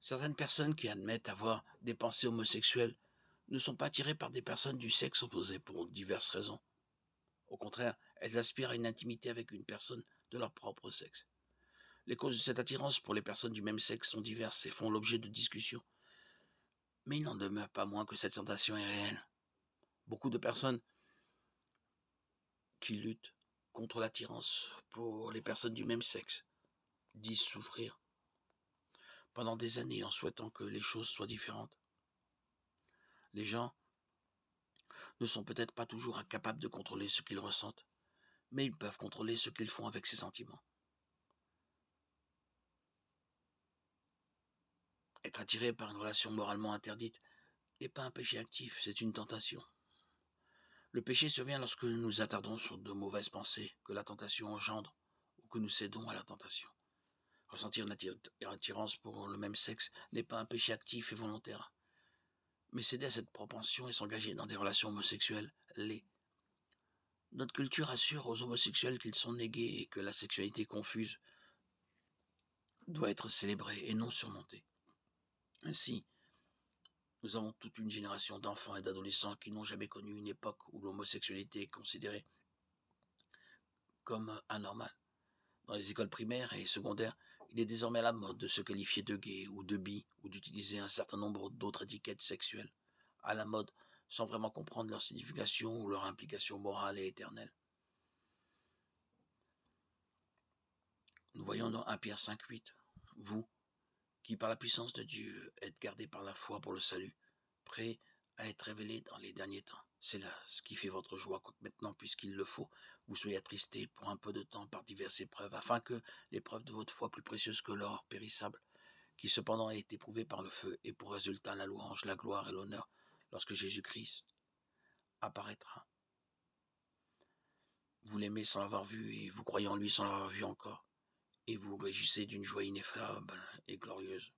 Certaines personnes qui admettent avoir des pensées homosexuelles ne sont pas attirées par des personnes du sexe opposé pour diverses raisons. Au contraire, elles aspirent à une intimité avec une personne de leur propre sexe. Les causes de cette attirance pour les personnes du même sexe sont diverses et font l'objet de discussions. Mais il n'en demeure pas moins que cette tentation est réelle. Beaucoup de personnes qui luttent contre l'attirance pour les personnes du même sexe disent souffrir pendant des années en souhaitant que les choses soient différentes. Les gens ne sont peut-être pas toujours incapables de contrôler ce qu'ils ressentent, mais ils peuvent contrôler ce qu'ils font avec ces sentiments. Être attiré par une relation moralement interdite n'est pas un péché actif, c'est une tentation. Le péché survient lorsque nous nous attardons sur de mauvaises pensées que la tentation engendre ou que nous cédons à la tentation. Ressentir une attirance pour le même sexe n'est pas un péché actif et volontaire, mais céder à cette propension et s'engager dans des relations homosexuelles l'est. Notre culture assure aux homosexuels qu'ils sont négués et que la sexualité confuse doit être célébrée et non surmontée. Ainsi, nous avons toute une génération d'enfants et d'adolescents qui n'ont jamais connu une époque où l'homosexualité est considérée comme anormale. Dans les écoles primaires et secondaires, il est désormais à la mode de se qualifier de gay ou de bi ou d'utiliser un certain nombre d'autres étiquettes sexuelles. À la mode, sans vraiment comprendre leur signification ou leur implication morale et éternelle. Nous voyons dans 1 Pierre 5,8, vous, qui par la puissance de Dieu êtes gardés par la foi pour le salut, prêts à être révélés dans les derniers temps. C'est là ce qui fait votre joie, quoique maintenant, puisqu'il le faut, vous soyez attristés pour un peu de temps par diverses épreuves, afin que l'épreuve de votre foi plus précieuse que l'or périssable, qui cependant a été éprouvée par le feu, ait pour résultat la louange, la gloire et l'honneur, lorsque Jésus-Christ apparaîtra. Vous l'aimez sans l'avoir vu, et vous croyez en lui sans l'avoir vu encore, et vous vous réjouissez d'une joie ineffable et glorieuse.